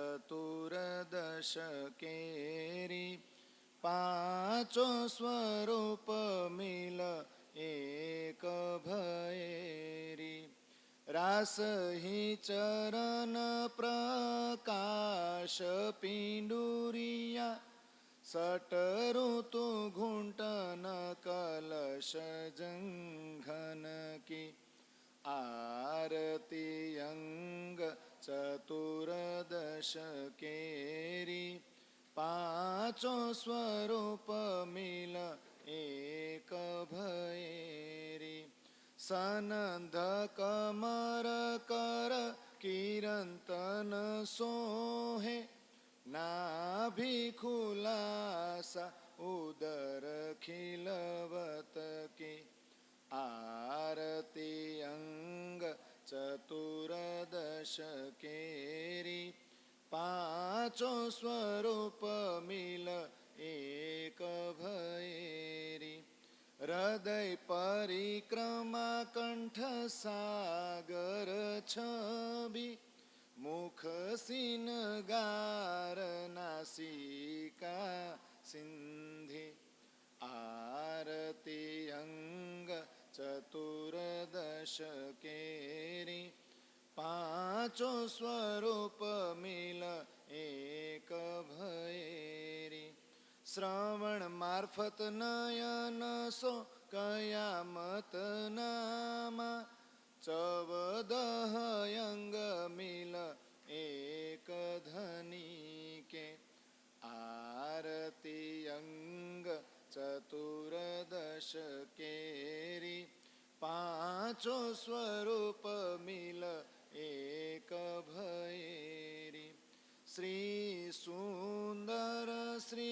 चतुर्दश केरी पांचो स्वरूप मिल एक भैरी रास ही चरण प्रकाश पिंडुरिया सट ऋतु घुंटन कलश जंघन की आरती अंग चतुर्दश केरी पांचो स्वरूप मिल एक भैरी सनंद कमर कर कीरंतन सोहे नाभि खुलासा उदर खिलवत की आरती अंग चतुर्दश केरी पांचो स्वरूप मिल एक भैरी हृदय परिक्रमा कंठ सागर छवि मुख सिनगार नासिका सिंधि आरती अंग चतुर्दश केरी पांचो स्वरूप मिल एक भैरी श्रवण मार्फत नयन सो कयामत नामा चौदह अंग मिल एक धनी के आरती अंग चतुर्दश केरी पांचो स्वरूप मिल एक भैरी श्री सुंदर श्री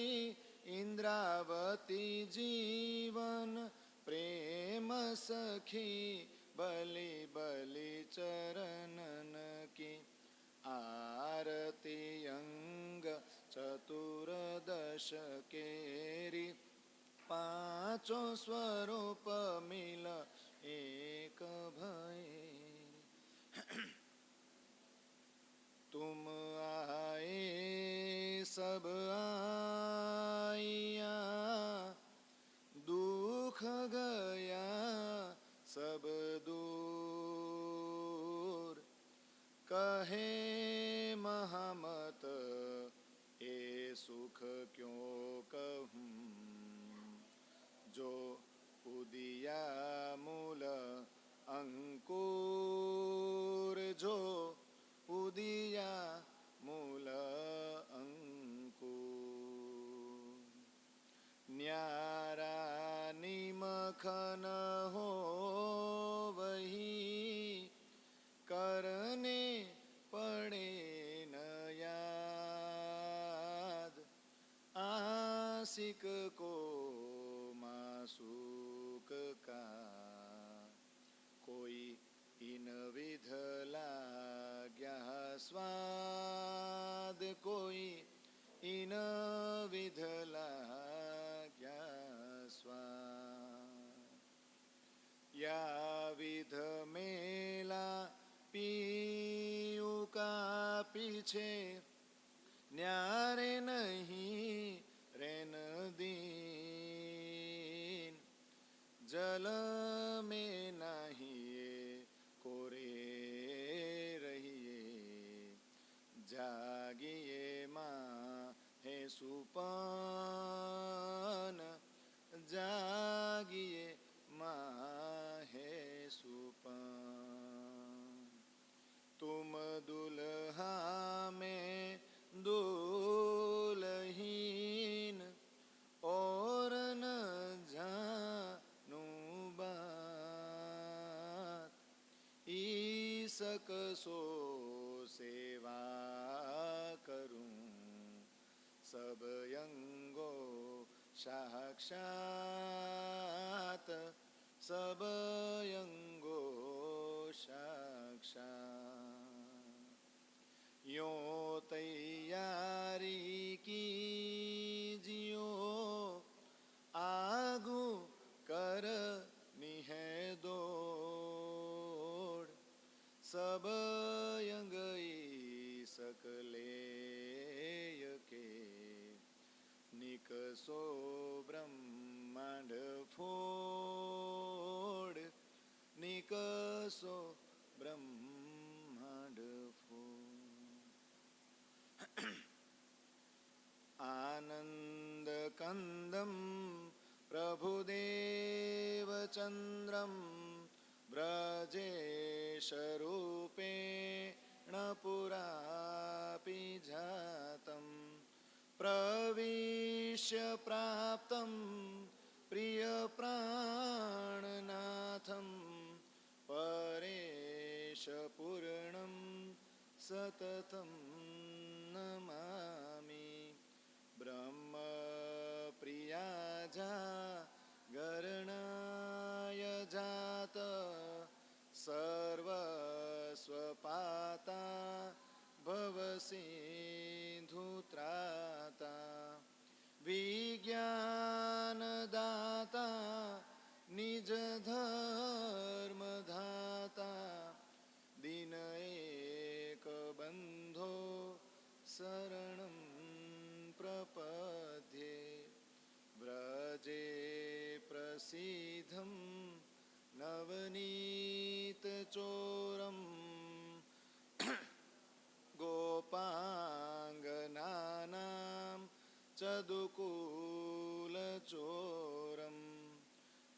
इंद्रावती जीवन प्रेम सखी बलि बलि चरणन की आरती अंग चतुर्दश केरी पांचो स्वरूप मिल एक भैरी तुम आए सब आइया दुख गया सब दूर कहे महामत ये सुख क्यों कहूँ जो उदिया मूल अंकुर जो उदिया मूल अंकुर न्यारा निमखन हो वही करने पड़े न याद आशिक को मासूक का कोई इन विध लाग्या स्वाद कोई इन विध लाग्या स्वाद या विध मेला पीयू का पीछे न्यारे नहीं रेन दीन जल में नहिए कोरे रहिए जागिए माँ है सुपन जागिए माँ है सुपन तुम दुल्हा में दुल्हीन और न जानू बात ईसक सो सेवा करूं सब यंगो साक्षात सब यंगो साक्षात यों तैयारी कीजियो आगू करनी है दौड़ सब यंग सकले નિકસો બ્રહ્માંડ ફોડ, નિકસો બ્રહ્માંડ ફોડ. આનંદ કંદમ પ્રભુદેવ ચંદ્રમ વ્રજેશ રૂપેણ પુરાપી જાતમ પ્રવિશ્ય પ્રાપ્તમ પ્રિય પ્રાણનાથમ પરેશ પૂર્ણમ સતતમ નમામિ. બ્રહ્મ પ્રિયા ગરણાય જાત સર્વસ્વપાતા ભવસિંધુત્રાતા વિજ્ઞાનદાતા નિજ ધર્મધાતા દિન એક બંધો શરણમ પ્રપદ્યે. વ્રજે પ્રસિદ્ધમ નવનીત ચોરમ ગોપાંગનાનામ ચદુકુલ ચોરમ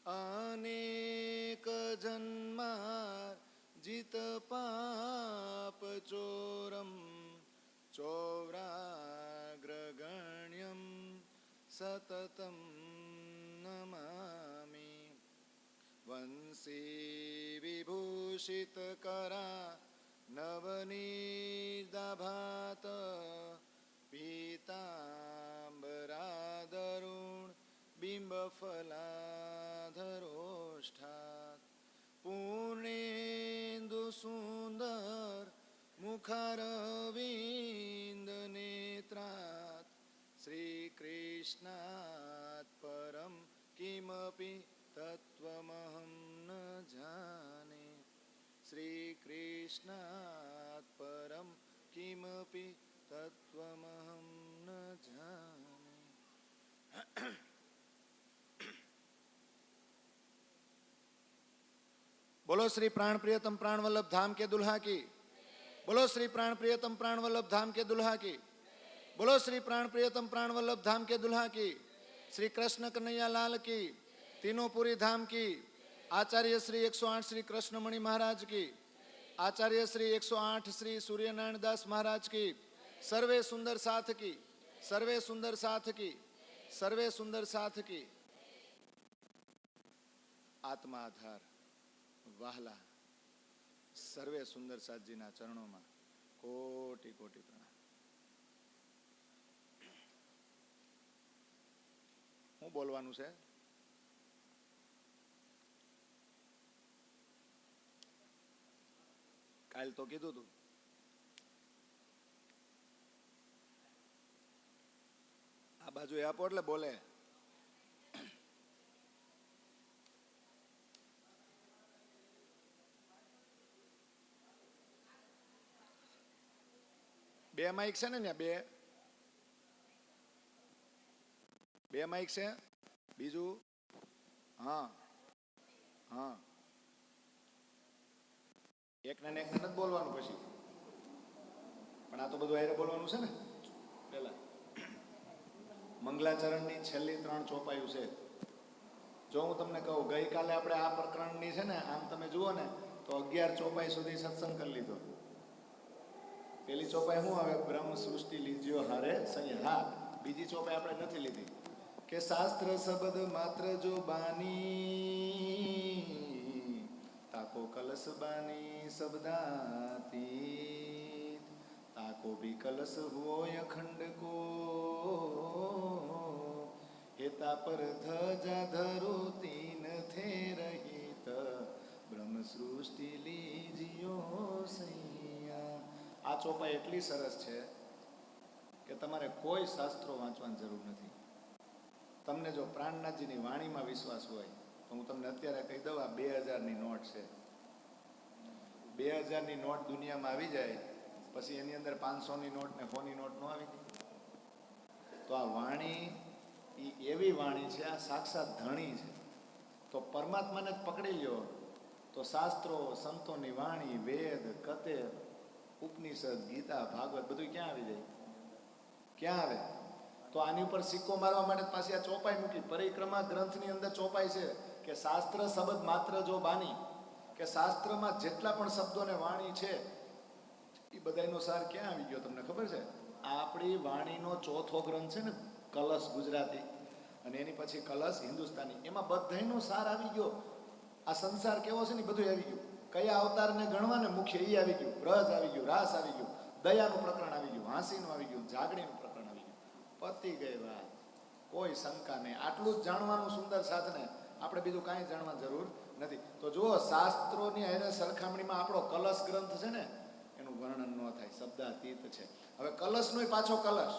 અનેક જન્મા જીત પાપ ચોરમ ચૌરાગ્રગણ્યમ સતતમ નમામિ. વંશી વિભૂષિત કરા નવનીદાભાત પીતાંબરાદરુણ બિંબફલાધરોષ્ઠાત પૂર્ણેન્દુ સુંદર મુખારવિંદ નેત્રાત શ્રી કૃષ્ણાત પરમ કિમપી તત્વમહં ન જાને. શ્રી કૃષ્ણાત પરમ કિમપી તત્વમહં ન જાને. બોલો શ્રી પ્રાણ પ્રિયતમ પ્રાણ વલ્લભ ધામ કે દુલ્હા કી. બોલો શ્રી પ્રાણ પ્રિયતમ પ્રાણ વલ્લભ ધામ કે દુલ્હા કી. બોલો શ્રી પ્રાણ પ્રિયતમ પ્રાણ વલ્લભ ધામ કે દુલ્હા કી. શ્રી કૃષ્ણ કનૈયા લાલ કી. તીનોપુરી ધામ કી. આચાર્ય શ્રી 108 શ્રી કૃષ્ણમણિ મહારાજ કી. આચાર્ય શ્રી 108 શ્રી સૂર્યનારાયણ દાસ મહારાજ કી. સર્વે સુંદર સાથ કી. સર્વે સુંદર સાથ કી. સર્વે સુંદર સાથ કી. આત્મા આધાર વહાલા સર્વે સુંદર સાથજીના ચરણોમાં કોટી કોટી પ્રણામ. શું બોલવાનું છે? કાલ તો કીધું તું. આ બાજુ આપો એટલે બોલે. બે માઇક છે ને? બે માઇક છે. બીજું હા હા એકને ને એકને નથી બોલવાનું પછી, પણ આ તો બધું આયરે બોલવાનું છે ને. પેલા મંગલાચરણની છેલ્લી 3 ચોપાયું છે. જો હું તમને કહું, ગઈકાલે આપણે આ પ્રકરણની છે ને, આમ તમે જુઓ ને તો 11 ચોપાઈ સુધી સત્સંગ કરી લીધો. પેલી ચોપાઈ શું આવે? બ્રહ્મ સૃષ્ટિ લીજ્યો હારે સંયમ. હા, બીજી ચોપાઈ આપણે નથી લીધી કે શાસ્ત્ર શબ્દ માત્ર જો બાની તાકો કલશ બાની શબ્દાતીત તાકો ભી કલશ હોય અખંડ કો હેતા પર ધજા ધરો તીન થે રહિત બ્રહ્મ સૃષ્ટિ લીજ્યો સૈયા. આ ચોપાઈ એટલી સરસ છે કે તમારે કોઈ શાસ્ત્રો વાંચવાની જરૂર નથી. તમને જો પ્રાણનાથજીની વાણીમાં વિશ્વાસ હોય તો હું તમને અત્યારે કહી દઉં, આ 2000ની નોટ છે. 2000ની નોટ દુનિયામાં આવી જાય પછી એની અંદર 500ની નોટ ને 100ની નોટ ન આવી. તો આ વાણી એ એવી વાણી છે, આ સાક્ષાત ધણી છે. તો પરમાત્માને જ પકડી લ્યો તો શાસ્ત્રો, સંતોની વાણી, વેદ, કતેર, ઉપનિષદ, ગીતા, ભાગવત બધું ક્યાં આવી જાય? ક્યાં આવે? તો આની ઉપર સિક્કો મારવા માટે પાછી આ ચોપાઈ મૂકી. પરિક્રમા ગ્રંથની અંદર ચોપાઈ છે કે શાસ્ત્ર શબ્દ માત્ર જો બાની, કે શાસ્ત્રમાં જેટલા પણ શબ્દો ને વાણી છે એ બધાનો સાર ક્યાં આવી ગયો તમને ખબર છે? આપણી વાણીનો ચોથો ગ્રંથ છે ને, કલશ ગુજરાતી, અને એની પછી કલશ હિન્દુસ્તાની, એમાં બધાનો સાર આવી ગયો. આ સંસાર કેવો છે ને બધું આવી ગયું. કયા અવતારને ગણવા ને મુખ્ય એ આવી ગયું. બ્રજ આવી ગયું, રાસ આવી ગયું, દયાનું પ્રકરણ આવી ગયું, હાંસીનું આવી ગયું, જાગણીનું પ્રકરણ આવી ગયું. પતી ગઈ વાત, કોઈ શંકા નહીં. આટલું જ જાણવાનું સુંદર સાધને, આપણે બીજું કાંઈ જાણવાની જરૂર નથી. તો જુઓ, શાસ્ત્રોની હારે સરખામણીમાં આપણો કલશ ગ્રંથ છે ને એનું વર્ણન ન થાય, શબ્દાતીત છે. હવે કલશનો પાછો કલશ,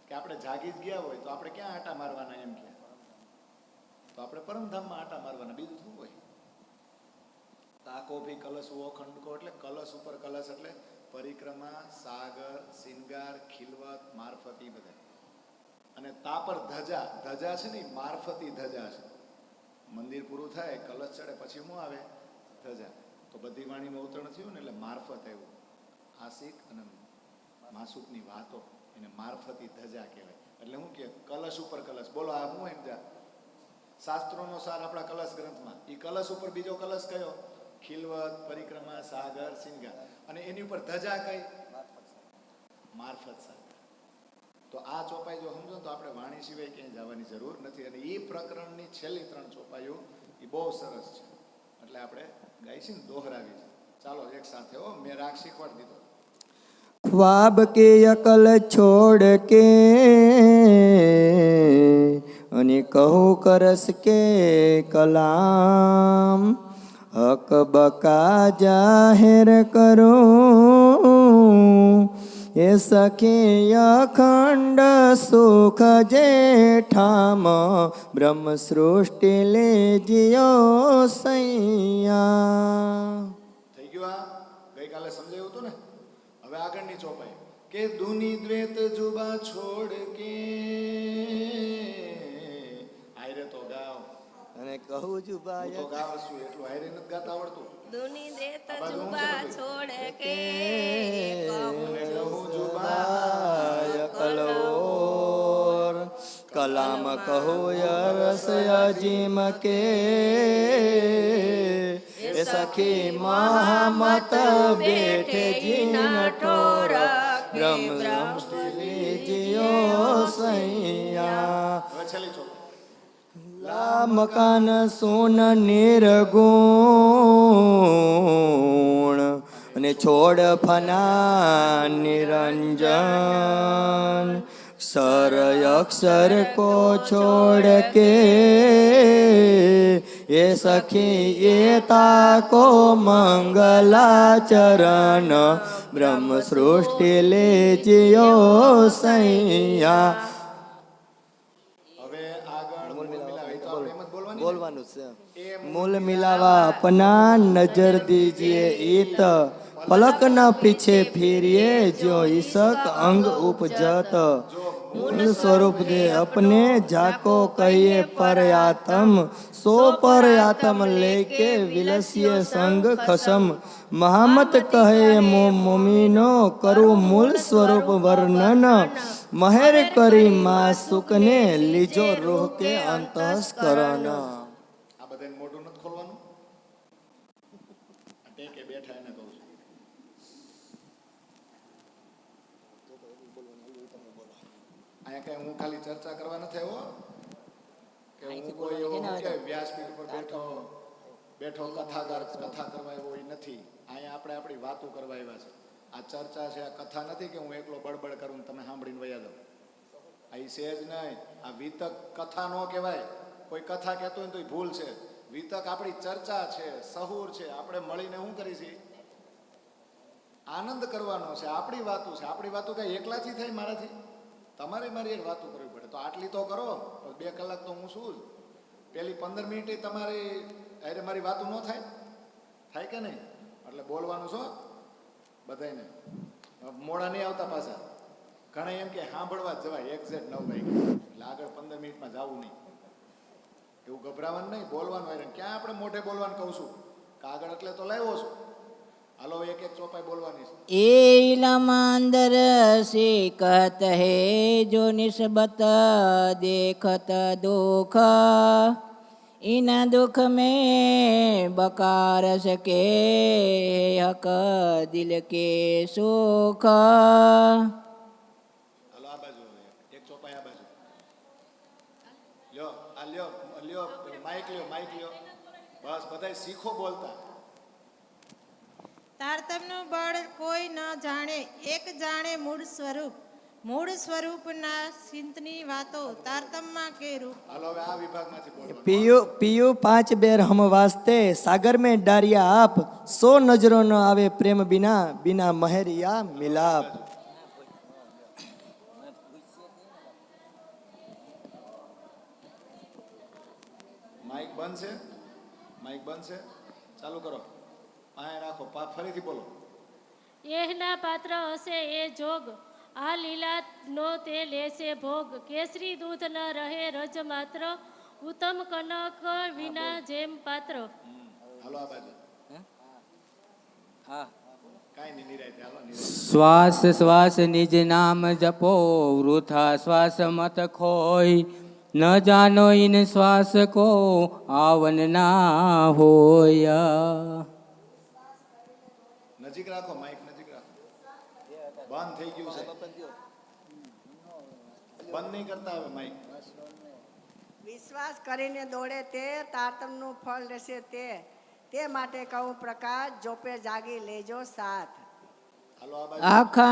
કે આપણે જાગી જ ગયા હોય તો આપણે ક્યાં આટા મારવાના એમ કે, તો આપણે પરમધામમાં આટા મારવાના, બીજું શું હોય? તાકો ભી કલશ વો ખંડકો, એટલે કલશ ઉપર કલશ, એટલે પરિક્રમા, સાગર, શિંગાર, ખિલવત, મારફતી બધા. અને તા પર ધજા, ધજા છે ને મારફતી ધજા છે. મંદિર પૂરું થાય, કલશ ચડે, પછી શું આવે? ધજા. તો બધી વાણીમાં ઉતરણ થયું ને એટલે મારફત આવ્યું. આશિક અને માસુકની વાતો એને મારફતી ધજા કહેવાય. એટલે શું કે કલશ ઉપર કલશ. બોલો આ હું એમ જા શાસ્ત્રોનો સાર આપણા કલશ ગ્રંથમાં. એ કલશ ઉપર બીજો કલશ કયો? ખિલવત, પરિક્રમા, સાગર, શિંગાર. અને એની ઉપર ધજા કઈ? મારફત સાગર. તો આ ચોપાઈ જો સમજો તો આપણે વાણી સિવાય ક્યાંય જવાની જરૂર નથી. અને એ પ્રકરણની છેલ્લી 3 ચોપાઈઓ એ બહુ સરસ છે, એટલે આપણે ગાઈશી ને દોહરાવી છે. ચાલો એક સાથે હો, મેં રાગ શીખવાડી દીધો. ख्वाब के अकल छोड़ के અને કહું કરસ કે કલામ, હક બકા જાહેર કરો એ સખી અખંડ સુખ જેઠામ, બ્રહ્મ સૃષ્ટિ લેજ્યો સૈયા. થઈ ગયું? આ ગઈકાલે સમજાયું હતું ને. હવે આગળની ચોપાઈ કે દુની દ્વેત જુબા છોડ કે, આયરે તો ગાવ. અને કહું છું હું ભાઈ તો ગાવ છું, એટલું આયરે નથી ગાતા આવડતું. દુની દેત આ બાજુ હું જુબા સમજુ? છોડ કે અને કહું કહું જુબા બાય કલોર, કલામ કહો યરસ અજીમ કે એ સખી મહામત બેઠે જીન ઠોર, બ્રહ્મ જીઓ સૈયા. હવે છેલ્લી ચોપાઈ લા મકાન સોન નિર્ગુણ અને છોડ ફના નિરંજન, ક્ષર અક્ષર કો છોડ કે એ સખી એ તાકો મંગલાચરણ, બ્રહ્મ સૃષ્ટિ લેજ્યો સૈયા. હવે આગળ મૂળ મિલાવી તો આપણે એમ જ બોલવાની ને? બોલવાનું છે. એ मूल मिलावा अपना नजर दीजिए इत, पलक न पीछे फिरिए जो इसक अंग उपजत, मूल स्वरूप दे अपने जाको कहिए परयातम, सो परयातम लेके विलसिए संग खसम, महामत कहे मोमिनो करू मूल स्वरूप वर्णन, महेर करी मासुक ने लीजो रूह के अंतस्करण. આ બધાને મોઢું નથી ખોલવાનું. આ ટેકે બેઠા એને કહું છું. અહીંયા કઈ હું ખાલી ચર્ચા કરવા નથી આવ્યો કે હું કોઈ એવો કે વ્યાસપીઠ ઉપર બેઠો કથાકાર કથા કરવા આવ્યો એ નથી. અહીંયા આપણે આપણી વાતો કરવા આવ્યા છે. આ ચર્ચા છે, આ કથા નથી કે હું એકલો બળબડ કરું ને તમે સાંભળીને વયા જાઓ. આ ઈ છે જ નહીં. આ વિતક કથા નો કહેવાય. કોઈ કથા કહેતો હોય તો એ ભૂલ છે. વિતક આપણી ચર્ચા છે, સહુર છે. આપણે મળીને શું કરીશી? આનંદ કરવાનો છે. આપણી વાતો છે. આપણી વાતો કઈ એકલાથી થાય મારાથી? તમારે મારી વાતો કરવી પડે. તો આટલી તો કરો. 2 કલાક તો હું શું જ. પેલી 15 મિનિટે તમારી અરે મારી વાતો ન થાય? થાય કે નહીં? એટલે બોલવાનું છો બધાને. મોડા નહીં આવતા પાછા. ઘણા એમ કે સાંભળવા જ જવાય એક્ઝેક્ટ 9 વાગે એટલે આગળ 15 મિનિટમાં જવું નહીં. એવું ગભરાવાનું નહીં, બોલવાનું હોય. ક્યાં આપણે મોઢે બોલવાનું કહું છું, કાગળ એટલે તો લાવ્યો છું. હાલો એક એક ચોપાઈ બોલવાની છે. ए इलमंदर से कहत है जो निस्बत देखत दुख इन दुख में बकार सके हक दिल के सुख. હાલો આ બાજુ હવે એક ચોપાઈ આ બાજુ લ્યો. આ લ્યો લ્યો માઇક લ્યો. બસ બધાય શીખો બોલતા. તારતમનું બળ કોઈ ન જાણે, એક જાણે મૂળ સ્વરૂપના ચિંતની વાતો તારતમમાં કે રૂપ. હાલો હવે આ વિભાગમાંથી બોલવાનું. पियू पियू 5 बेर हम वास्ते सागर में डारिया आप 100 नजरों न आवे प्रेम बिना बिना महरिया मिलाप. માઇક બંધ છે? માઇક બંધ છે? ચાલુ કરો. પાય રાખો. ફરીથી બોલો. એહના પાત્ર હશે એ જોગ, આ લીલા નો તે લેશે ભોગ. કેસરી દૂધ ન રહે રજ માત્ર, ઉત્તમ કનક વિના જેમ પાત્ર. હાલો આ બાજુ. કાંઈ નહીં, નિરાંતે હાલો, નિરાંતે. શ્વાસ શ્વાસ નિજ નામ જપો વૃથા શ્વાસ મત ખોય ન જાનો ઇન શ્વાસ કો આવન ના હોય. નજીક રાખો, માઇક નજીક રાખો. બંધ થઈ ગયું છે. બંધ નહીં કરતા હવે માઇક. વિશ્વાસ કરીને દોડે તે તારતમનું ફળ લેશે તે માટે કહું પ્રકાશ જોપે જાગી લેજો સાથ. હાલો આ બાજુ. आँखा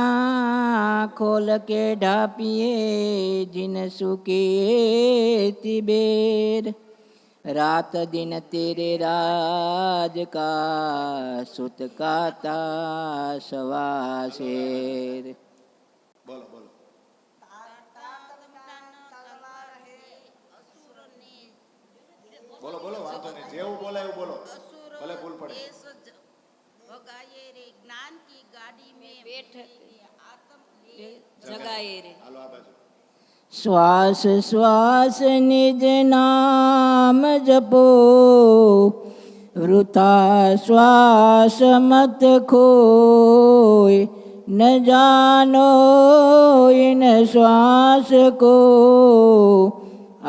खोल के ढापिए जिन सुके तिबेर, रात दिन तेरे राज का सुत का सवासेर. બોલો બોલો. બોલો બોલો, વાંધો નહીં. જેવું બોલાય એવું બોલો, ભલે ભૂલ પડે. ज्ञान की गाड़ी में बैठ आत्म જગાએ રે. હાલો આ બાજુ. श्वास श्वास निज नाम जपो वृथा श्वास मत खोय न जानो इन श्वास को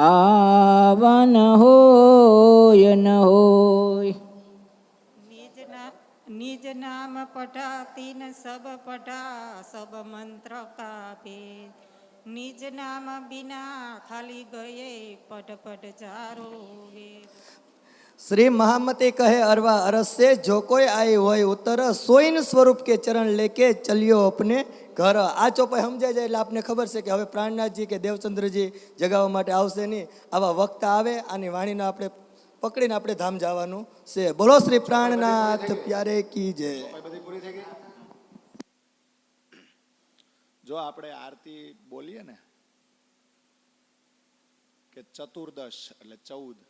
आवन होय न होय. निज नाम पढ़ा तीन सब पढ़ा सब मंत्र का भेद, निज नाम बिना खाली गए पढ़ पढ़ चारो वेद. श्री महामती कहे अरवा अरस से जो कोई आई હોય ઉત્તર સોઈન સ્વરૂપ કે ચરણ લેકે ચલ્યો અપને ઘર. આ ચોપાઈ સમજાય જાય એટલે આપને ખબર છે કે હવે પ્રાણનાથજી કે દેવચંદ્રજી જગાવવા માટે આવશે નહીં. આવા વક્તા આવે આની વાણીને આપણે પકડીને આપણે ધામ જવાનું છે. બોલો શ્રી પ્રાણનાથ પ્યારે કી જય. ચોપાઈ બધી પૂરી થઈ ગઈ. જો આપણે આરતી બોલીએ ને કે ચતુર્દશ એટલે 14,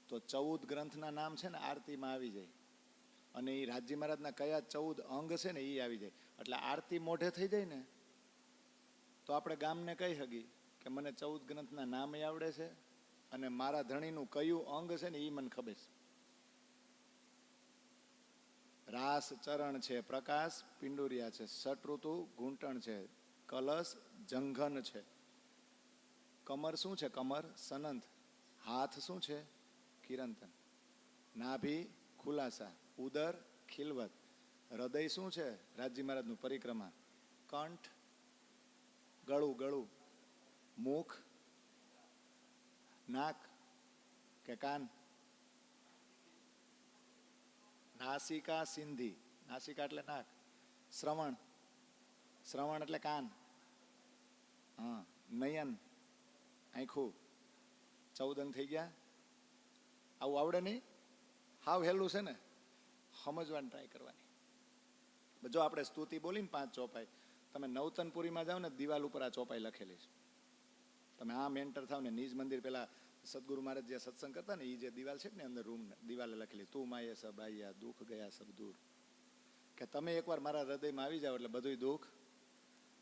તો 14 ગ્રંથના નામ છે ને આરતીમાં આવી જાય. અને એ રાજજી મહારાજના કયા 14 અંગ છે ને એ આવી જાય. એટલે આરતી મોઢે થઈ જાય ને તો આપણે ગામને કહી શકીએ કે મને 14 ગ્રંથના નામ આવડે છે અને મારા ધણીનું કયું અંગ છે ને એ મને ખબર છે. રાસ ચરણ છે, પ્રકાશ પિંડુરિયા છે, ષટઋતુ ઘૂંટણ છે, કલશ જંઘન છે, કમર શું છે? કમર સનંત. હાથ શું છે? કિરંતન. નાભી ખુલાસા, ઉદર ખિલવત. હૃદય શું છે? રાજજી મહારાજનું પરિક્રમા. કંઠ ગળું ગળું. મુખ નાક કે કાન? નાસિકા સિંધી. નાસિકા એટલે નાક. શ્રવણ, શ્રવણ એટલે કાન. હા. નયન આંખું. 14 અંગ થઈ ગયા. આવું આવડે નહીં? હાવ હેલું છે ને, સમજવાની ટ્રાય કરવાની. જો આપણે સ્તુતિ બોલીને 5 ચોપાઈ, તમે નવતનપુરીમાં જાઓ ને દિવાલ ઉપર આ ચોપાઈ લખેલી છે. તમે આમ એન્ટર થાવ ને નિજ મંદિર પેલા સદગુરુ મહારાજ જે સત્સંગ કરતા ને એ જે દિવાલ છે ને અંદર રૂમ દિવાલે લખેલી તું માયે સબ આયા દુઃખ ગયા સબ દૂર. કે તમે એકવાર મારા હૃદયમાં આવી જાઓ એટલે બધું દુઃખ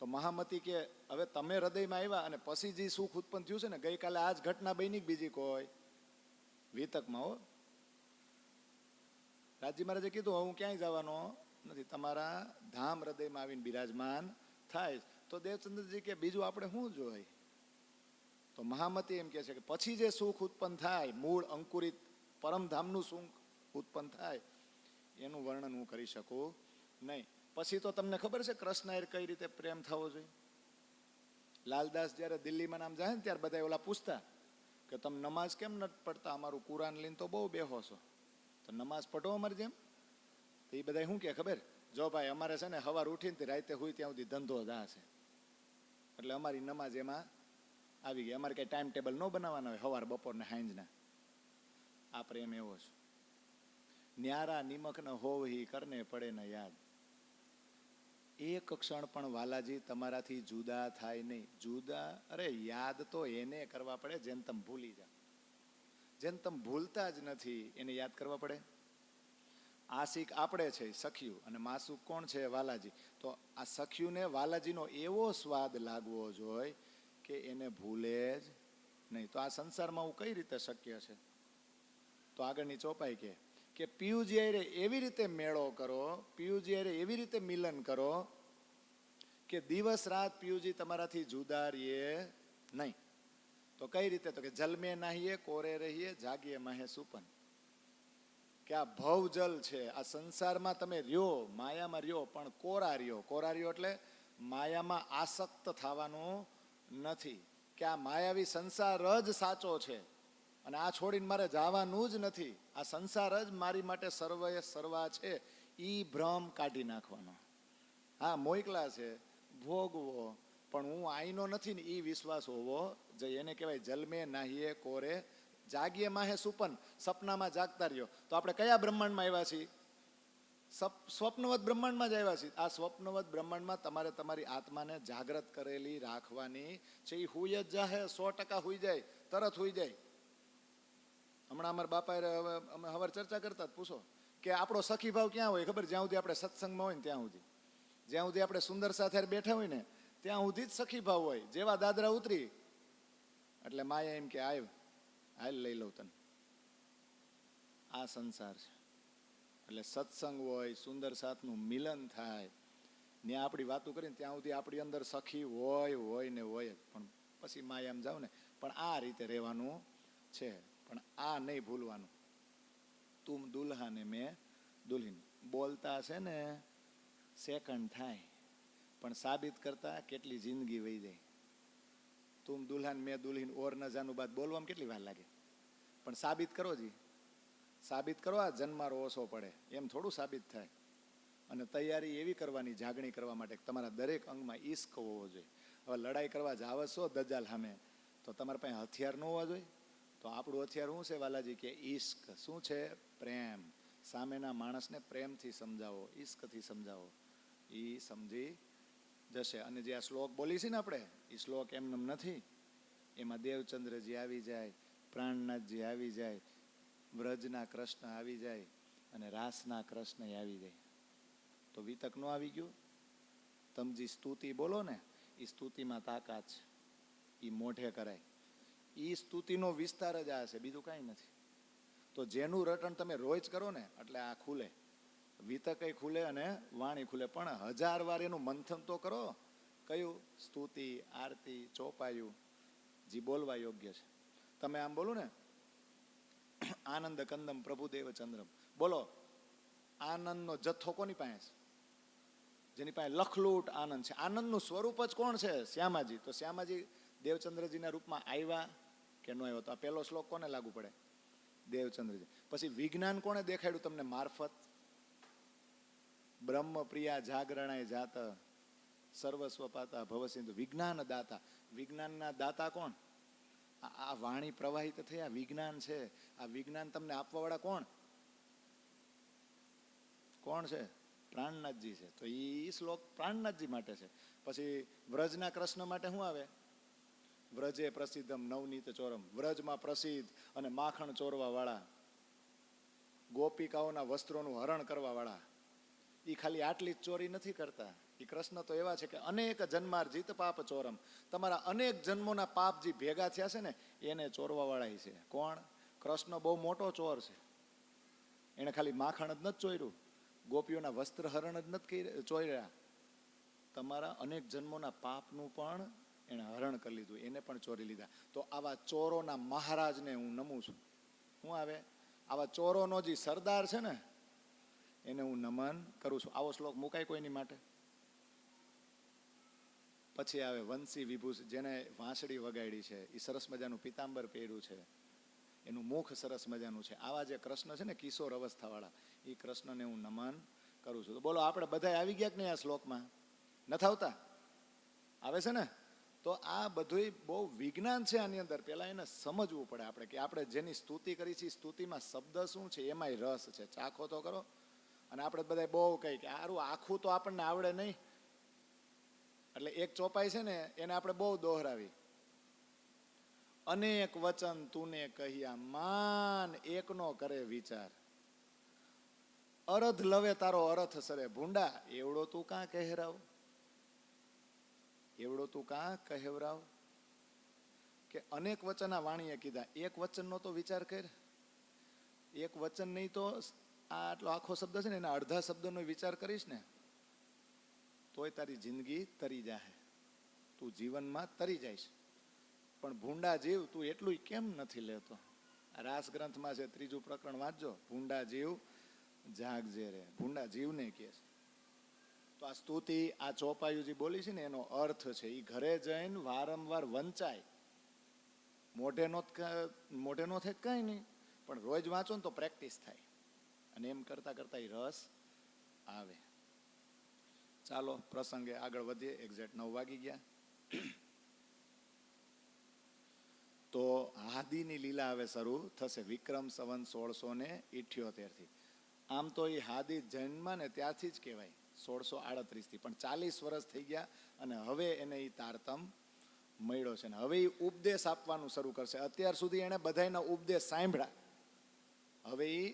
તો મહામતી કે હવે તમે હૃદયમાં આવ્યા અને પછી જે સુખ ઉત્પન્ન થયું છે ને, ગઈકાલે આ જ ઘટના બની કે બીજી કોઈ વિતકમાં હો. રાજજી મહારાજે કીધું હું ક્યાંય જવાનો નથી, તમારા ધામ હૃદયમાં આવીને બિરાજમાન થાય. તો દેવચંદ્રજી કે બીજું આપણે શું જોઈએ? તો મહામતી એમ કે છે કે પછી જે સુખ ઉત્પન્ન થાય, મૂળ અંકુરિત પરમધામનું સુખ ઉત્પન્ન થાય, એનું વર્ણન હું કરી શકું નહીં. પછી તો તમને ખબર છે કૃષ્ણ કઈ રીતે પ્રેમ થવો જોઈએ? લાલદાસ જ્યારે દિલ્હીમાં નામ જાય ને ત્યારે બધા ઓલા પૂછતા કે તમે નમાઝ કેમ નથી પડતા? અમારું કુરાન લઈને તો બહુ બેહો છો, તો નમાઝ પઢો અમારી જેમ. તો એ બધા શું કે ખબર? જો ભાઈ અમારે છે ને સવાર ઉઠીને રાતે હોય ત્યાં સુધી ધંધો દા છે, એટલે અમારી નમાઝ એમાં આવી ગઈ. અમારે કઈ ટાઈમ ટેબલ ન બનાવવાના હોય સવાર બપોર ને સાંજના. આ પ્રેમ એવો છે. ન્યારા નિમક ન હોવહી કરને પડે ને યાદ. એક ક્ષણ પણ વાલાજી તમારાથી જુદા થાય નહીં. જુદા, અરે યાદ તો એને કરવા પડે જેને તમે ભૂલી જાઓ. જેને તમે ભૂલતા જ નથી એને યાદ કરવા પડે. આશિક આપણે છે સખિયું, અને માસુક કોણ છે? વાલાજી. તો આ સખિયુંને વાલાજીનો એવો સ્વાદ લાગવો જોઈએ કે એને ભૂલે જ નહીં. તો આ સંસારમાં હું કઈ રીતે શક્ય છે? તો આગળની ચોપાઈ કે પિયુજી અરે એવી રીતે મેળો કરો, પિયુજી અરે એવી રીતે મિલન કરો કે દિવસ રાત પિયુજી તમારાથી જુદા રહીએ નહીં. તો કઈ રીતે? તો કે જલમે નાહીએ કોરે રહીએ, જાગીએ માહે સુપન. કે આ ભવજલ છે, આ સંસારમાં તમે રહ્યો, માયામાં રહ્યો, પણ કોરા રહ્યો. કોરા રહ્યો એટલે માયામાં આસક્ત થવાનું નથી, કે આ માયાવી સંસાર જ સાચો છે અને આ છોડીને મારે જવાનું જ નથી. આ સંસાર જ મારી માટે સર્વે સર્વા છે, ઈ ભ્રમ કાઢી નાખવાનો. હા મોકલા છે ભોગવો, પણ હું આઈનો નથી ને ઈ વિશ્વાસ હોવો જોઈએ. એને કહેવાય જલમે નાહીએ કોરે, જાગીએ માહે સુપન. સપનામાં જાગતા રહ્યો. તો આપણે કયા બ્રહ્માંડમાં આવ્યા છીએ? સ્વપ્નવત બ્રહ્માંડમાં જ આવ્યા છીએ. આ સ્વપ્નવત બ્રહ્માંડમાં તમારે તમારી આત્માને જાગ્રત કરેલી રાખવાની છે. એ હુઈ જ જાહે, 100% હુઈ જાય, તરત હુઈ જાય. હમણાં અમારા બાપા અમે હવાર ચર્ચા કરતા પૂછો કે આપણો સખી ભાવ ક્યાં હોય ખબર? જ્યાં સુધી આપણે સત્સંગમાં હોય ને ત્યાં સુધી, જ્યાં સુધી આપણે સુંદર સાથે બેઠા હોય ને ત્યાં સુધી જ સખી ભાવ હોય. જેવા દાદરા ઉતરી એટલે માયા એમ કે આવ હાલ લઈ લઉં તને. આ સંસાર છે. એટલે સત્સંગ હોય, સુંદર સાથનું મિલન થાય, ત્યાં આપણી વાતો કરીને ત્યાં સુધી આપણી અંદર સખી હોય ને હોય જ. પણ પછી માયામાં જાવ ને, પણ આ રીતે રહેવાનું છે. પણ આ નહીં ભૂલવાનું. તુમ દુલ્હા ને મેં દુલ્હીન. બોલતા છે ને સેકન્ડ થાય, પણ સાબિત કરતા કેટલી જિંદગી વહી જાય. તુમ દુલ્હન મેં દુલ્હીન ઓર ન જાનું બાદ બોલવામાં કેટલી વાર લાગે, પણ સાબિત કરો જી. સાબિત કરો, આ જન્મારો ઓછો પડે એમ થોડું સાબિત થાય. અને તૈયારી એવી કરવાની, જાગણી કરવા માટે તમારા દરેક અંગમાં ઈશ્ક હોવો જોઈએ. હવે લડાઈ કરવા જાવ છો દજાલ સામે, તો તમારા પાસે હથિયાર ન હોવા જોઈએ? તો આપણું હથિયાર શું છે વાલાજી? કે ઈશ્ક. શું છે? પ્રેમ. સામેના માણસને પ્રેમથી સમજાવો, ઈશ્કથી સમજાવો, એ સમજી જશે. અને જે આ શ્લોક બોલી છે ને આપણે, એ શ્લોક એમનેમ નથી. એમાં દેવચંદ્રજી આવી જાય, પ્રાણનાથજી આવી જાય, વ્રજના કૃષ્ણ આવી જાય અને રાસના કૃષ્ણ આવી જાય. તો વિતક નો આવી ગયું? તમજી સ્તુતિ બોલો ને, એ સ્તુતિમાં તાકાત છે. એ મોઢે કરાય. એ સ્તુતિનો વિસ્તાર જ આ છે, બીજું કાંઈ નથી. તો જેનું રટણ તમે રોજ કરો ને એટલે આ ખુલે, વિતકય ખુલે અને વાણી ખુલે. પણ 1000 વાર એનું મંથન તો કરો. કયું? સ્તુતિ, આરતી, ચોપાયું, જે બોલવા યોગ્ય છે. તમે આમ બોલો ને, આનંદ કંદમ પ્રભુદેવ ચંદ્રમ બોલો. આનંદનો જથ્થો કોની પાસે છે? જેની પાસે લખલૂટ આનંદ છે. આનંદનું સ્વરૂપ જ કોણ છે? શ્યામાજી. તો શ્યામાજી દેવચંદ્રજીના રૂપમાં આવ્યા કે ન આવ્યો? તો આ પહેલો શ્લોક કોને લાગુ પડે? દેવચંદ્રજી. પછી વિજ્ઞાન કોણે દેખાડ્યું તમને? મારફત. બ્રહ્મ પ્રિયા જાગરણાય જાત સર્વસ્વ પાતા ભવસિંધુ. વિજ્ઞાન દાતા. વિજ્ઞાનના દાતા કોણ? આ વાણી પ્રવાહિત થઈ, આ વિજ્ઞાન છે. આ વિજ્ઞાન તમને આપવા વાળા કોણ? કોણ છે? પ્રાણનાથજી છે. તો એ શ્લોક પ્રાણનાથજી માટે છે. પછી વ્રજના કૃષ્ણ માટે શું આવે? વ્રજે પ્રસિદ્ધમ નવનીત ચોરમ. વ્રજમાં પ્રસિદ્ધ અને માખણ ચોરવા વાળા, ગોપિકાઓના વસ્ત્રોનું હરણ કરવા વાળા. એ ખાલી આટલી જ ચોરી નથી કરતા, એ કૃષ્ણ તો એવા છે કે અનેક જન્માર્જિત પાપ ચોરમ, તમારા અનેક જન્મોના પાપ જે ભેગા થયા છે ને એને ચોરવા વાળા છે. કોણ? કૃષ્ણ બહુ મોટો ચોર છે. એને ખાલી માખણ જ નથી ચોર્યું, ગોપીઓના વસ્ત્ર હરણ જ નથી ચોર્યા, તમારા અનેક જન્મોના પાપનું પણ એને હરણ કરી લીધું, એને પણ ચોરી લીધા. તો આવા ચોરોના મહારાજને હું નમું છું. હું આવે આવા ચોરોનો જે સરદાર છે ને એને હું નમન કરું છું. આવો શ્લોક મુકાય કોઈની માટે? પછી આવે વંશી વિભૂષ, જેને વાંસળી વગાડી છે, એ સરસ મજાનું પિતાંબર પહેર્યું છે, એનું મુખ સરસ મજાનું છે. આવા જે કૃષ્ણ છે ને કિશોર અવસ્થાવાળા, એ કૃષ્ણને હું નમન કરું છું. તો બોલો આપણે બધા આવી ગયા કે નહીં આ શ્લોકમાં? નથી આવતા? આવે છે ને? તો આ બધું બહુ વિજ્ઞાન છે આની અંદર. પહેલા એને સમજવું પડે આપણે કે આપણે જેની સ્તુતિ કરી છે સ્તુતિમાં શબ્દ શું છે, એમાંય રસ છે. ચાખો તો કરો. અને આપણે બધા બહુ કહી કે આરું આખું તો આપણને આવડે નહીં, એટલે એક ચોપાઈ છે ને એને આપણે બહુ દોહરાવી. અનેક વચન તુને કહ્યા, માન એકનો કરે વિચાર, અરધ લવે તારો અરથ સરે, ભૂંડા એવડો તું કાં કહેરાવ, એવડો તું કાં કહેવરાવ. કે અનેક વચન આ વાણીએ કીધા, એક વચનનો તો વિચાર કર. એક વચન નહીં તો આ આટલો આખો શબ્દ છે ને એના અડધા શબ્દનો વિચાર કરીશ ને તોય તારી જિંદગી તરી જાય, તું જીવનમાં તરી જઈશ. પણ ભૂંડા જીવ તું એટલું કેમ નથી લેતો? આ રાસ ગ્રંથમાં છે, 3 પ્રકરણ વાંચજો. ભૂંડા જીવ જાગજે રે, ભૂંડા જીવને કહે છે. તો આ સ્તુતિ, આ ચોપાયું જે બોલી છે ને એનો અર્થ છે એ ઘરે જઈને વારંવાર વંચાય. મોઢે નો થાય કઈ નહીં, પણ રોજ વાંચો ને તો પ્રેક્ટિસ થાય, અને એમ કરતા કરતા એ રસ આવે. ચાલો પ્રસંગે આગળ વધીએ. એક્ઝેક્ટ 9 વાગી ગયા. તો હાદીની લીલા હવે શરૂ થશે વિક્રમ સંવત 1678 થી. આમ તો એ હાદી જન્મમાં ને ત્યારથી જ કહેવાય 1638 થી, પણ 40 વર્ષ થઈ ગયા અને હવે એને એ તારતમ મળ્યો છે ને હવે એ ઉપદેશ આપવાનું શરૂ કરશે. અત્યાર સુધી એને બધાના ઉપદેશ સાંભળ્યા, હવે એ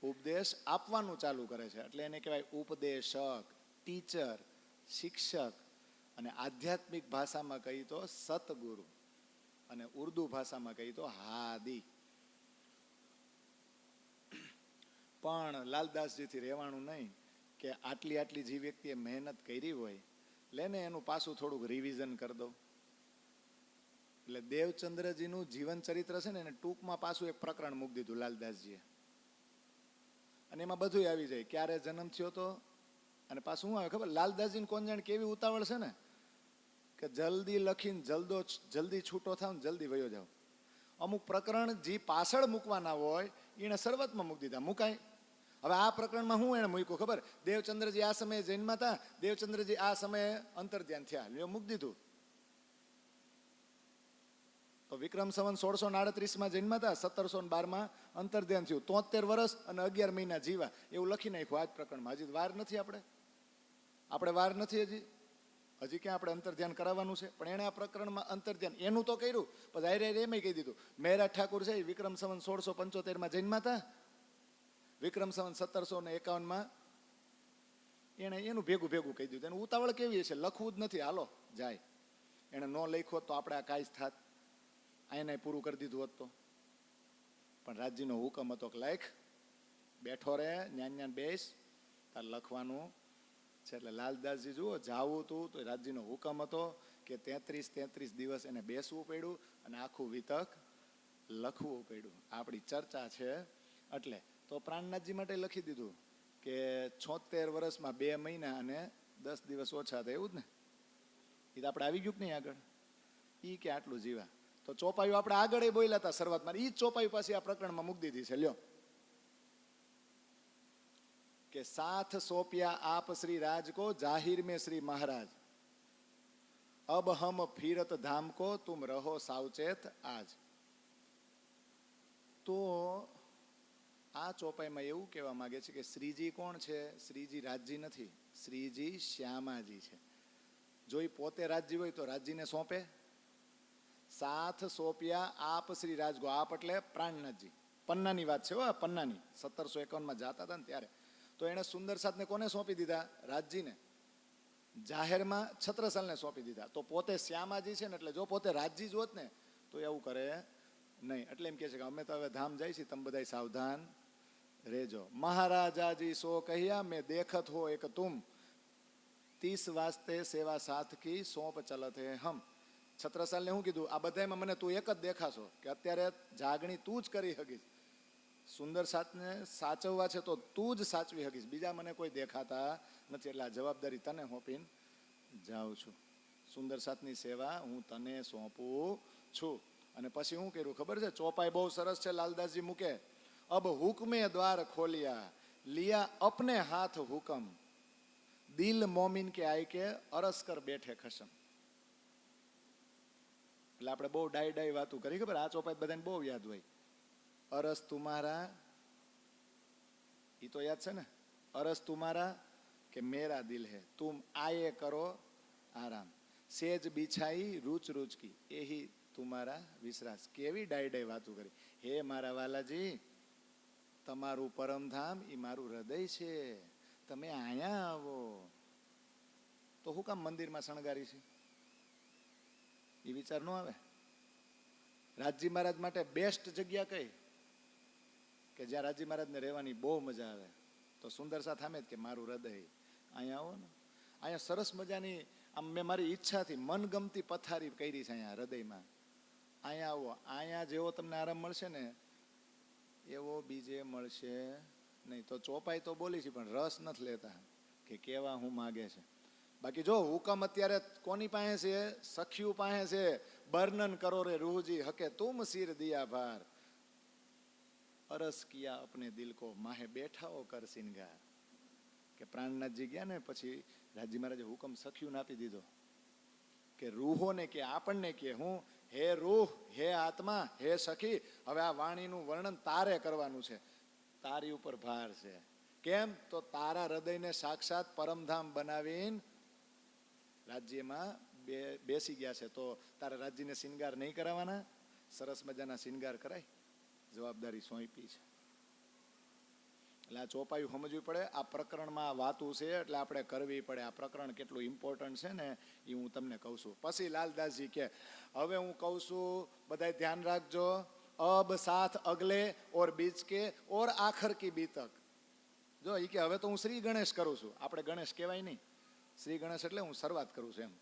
ઉપદેશ આપવાનું ચાલુ કરે છે. એટલે એને કહેવાય ઉપદેશક, ટીચર, શિક્ષક, અને આધ્યાત્મિક ભાષામાં કહી તો સતગુરુ, અને ઉર્દુ ભાષામાં કહી તો હાદી. પણ લાલદાસજીથી રહેવાનું નહીં કે આટલી જે વ્યક્તિએ મહેનત કરી હોય લેને એનું પાછું થોડુંક રિવિઝન કરી દો. એટલે દેવચંદ્રજીનું જીવન ચરિત્ર છે ને એને ટૂંકમાં પાછું એક પ્રકરણ મૂકી દીધું લાલદાસજીએ, અને એમાં બધું આવી જાય. ક્યારે જન્મ થયો તો, અને પાછું શું આવે ખબર? લાલદાસજીને કોણ જાણે કેવી ઉતાવળ છે ને કે જલ્દી લખીને જલ્દી છૂટો થાવ ને જલ્દી વયો જાવ. અમુક પ્રકરણ જે પાછળ મૂકવાના હોય એને શરૂઆતમાં મૂકી દીધા. મુકાય. હવે આ પ્રકરણમાં હું એને મૂક્યું ખબર? દેવચંદ્રજી આ સમયે જન્મ્યા હતા, દેવચંદ્રજી આ સમયે અંતર્ધ્યાન થયા, લ્યો મૂકી દીધું. તો વિક્રમ સંવત 1638 જન્મ્યા હતા, 1712 અંતર્ધ્યાન થયું, 73 વર્ષ અને 11 મહિના જીવા, એવું લખી નાખ્યું આ જ પ્રકરણમાં. હજી વાર નથી, આપણે વાર નથી હજી ક્યાં આપણે અંતર્ધ્યાન કરાવવાનું છે. પણ એણે આ પ્રકરણમાં અંતર્ધ્યાન એનું તો કર્યું, પછી આયરે એમ કહી દીધું મહેરાજ ઠાકુર છે વિક્રમ સંવત 1675 જન્મ્યા હતા, વિક્રમ સંવત 1751 એણે એનું ભેગું કહી દીધું. એને ઉતાવળ કેવી છે, લખવું જ નથી, હાલો જાય. એણે ન લખ્યું હોત તો આપણે આ કાંઈ જ થાત, એને પૂરું કરી દીધું હોત તો. પણ રાજ્યનો હુકમ હતો કે લખ, બેઠો રહે, ન્યાન બેસ, તાર લખવાનું છે. એટલે લાલદાસજી જુઓ, જાવું હતું તો રાજ્યનો હુકમ હતો કે 33 દિવસ એને બેસવું પડ્યું અને આખું વિતક લખવું પડ્યું. આપણી ચર્ચા છે એટલે તો પ્રાણનાથજી માટે લખી દીધું કે 76 વર્ષમાં 2 મહિના અને 10 દિવસ ઓછા હતા, એવું જ ને? એ તો આપણે આવી ગયું કે નહીં આગળ? એ કે આટલું જીવા. તો ચોપાયું આપણે આગળ બોલ્યા હતા શરૂઆતમાં, એ જ ચોપાયું પાછી આ પ્રકરણમાં મૂકી દીધી છે. લ્યો કે સાથ સોંપ્યા આપ શ્રી રાજ કો, જાહિર में श्री महाराज, अब हम फिरत धाम को, तुम रहो सावचेत आज. તો આ ચોપાઈમાં એવું કહેવા માંગે છે કે શ્રીજી કોણ છે? શ્રીજી રાજજી નથી, શ્રીજી શ્યામાજી છે. જો એ પોતે રાજજી હોય તો રાજજીને સોંપે. સાથ સોંપ્યા આપ શ્રી રાજ કો, આપ એટલે પ્રાણનાથજી. પન્નાની વાત છે, પન્નાની 1751 જાતા હતા ને ત્યારે. તો એને સુંદર સાથને કોને સોંપી દીધા? રાજજીને. જાહેરમાં છત્રસાલને સોંપી દીધા. તો પોતે શ્યામાજી છે ને, એટલે જો પોતે રાજજી જ હોત ને તો એવું કરે નહીં. એટલે એમ કહે છે કે અમે તો હવે ધામ જાય છીએ, તમે બધા સાવધાન રેજો. મહારાજાજી સો કહ્યા મેં દેખત હો એક તુમ, 30 વાસ્તે સેવા સાથ કી સોંપ ચલત હે હમ. છત્રસાલને શું કીધું? આ બધામાં મને તું એક જ દેખાશો કે અત્યારે જાગણી તું જ કરી શકીશ, સુંદર સાતને સાચવવા છે તો તું જ સાચવી શકીશ, બીજા મને કોઈ દેખાતા નથી. એટલે આ જવાબદારી તને સોંપીને જાઉં છું. સુંદર સાતની સેવા હું તને સોંપું છું. અને પછી શું કર્યું ખબર છે? ચોપાઈ બહુ સરસ છે, લાલદાસજી મૂકે. અબ હુકમે દ્વાર ખોલિયા, લિયા અપને હાથ હુકમ, દિલ મોમિન કે આય કે અરસ કર બેઠે ખસમ. એટલે આપણે બહુ ડાઈ વાતું કરી, ખબર? આ ચોપાઈ બધાને બહુ યાદ હોય. અરસ તુમારા, ઈ તો યાદ છે ને? અરસ તુમારા કે મેરા દિલ હે, તુમ આયે કરો આરામ, સેજ બિછાઈ રૂચ રૂચ કી એહી તુમારા વિશ્રાસ. કેવી ડાઈ વાતું કરી. હે મારા વાલાજી, તમારું પરમધામ એ મારું હૃદય છે, તમે અહીંયા આવો. તો હું કામ મંદિરમાં શણગારી છે? એ વિચાર ન આવે? રાજજી મહારાજ માટે બેસ્ટ જગ્યા કઈ કે જ્યાં રાજજી મહારાજને રહેવાની બહુ મજા આવે? તો સુંદર સાથ સામે જ કે મારું હૃદય, અહીંયા આવો ને. અહીંયા સરસ મજાની આમ મેં મારી ઈચ્છાથી મનગમતી પથારી કરી છે અહીંયા હૃદયમાં. અહીંયા આવો. અહીંયા જેવો તમને આરામ મળશે ને એવો બીજે મળશે નહીં. તો ચોપાઈ તો બોલી છે પણ રસ નથી લેતા કે કેવા હું માગે છે. બાકી જો હુકમ અત્યારે કોની પાસે છે? સખિયું પાસે છે. વર્ણન કરો રે રૂહજી હકે તુમ સિર દિયા ભાર, અરસ કિયા અપને દિલ કો માહે બેઠાઓ કર સિંગાર. કે પ્રાણનાથજી ગયા ને પછી રાજજી મહારાજે હુકમ સખિયું આપી દીધો કે રૂહોને કે આપણને કે હું, હે રૂહ, હે આત્મા, હે સખી, હવે આ વાણીનું વર્ણન તારે કરવાનું છે, તારી ઉપર ભાર છે. કેમ? તો તારા હૃદયને સાક્ષાત પરમધામ બનાવીને રાજ્યમાં બેસી ગયા છે, તો તારા રાજ્યને શિંગાર નહીં કરાવવાના? સરસ મજાના શિંગાર કરાય, જવાબદારી સોંપી છે. એટલે આ ચોપાયું સમજવી પડે. આ પ્રકરણમાં વાતું છે એટલે આપણે કરવી પડે. આ પ્રકરણ કેટલું ઇમ્પોર્ટન્ટ છે ને એ હું તમને કહું છું. પછી લાલદાસજી કે હવે હું કહું છું, બધા ધ્યાન રાખજો. અબ સાથ અગલે ઓર બીચ કે ઓર આખર કી બીતક. જો એ કે હવે તો હું શ્રી ગણેશ કરું છું. આપણે ગણેશ કહેવાય નહીં, શ્રી ગણેશ એટલે હું શરૂઆત કરું છું એમ.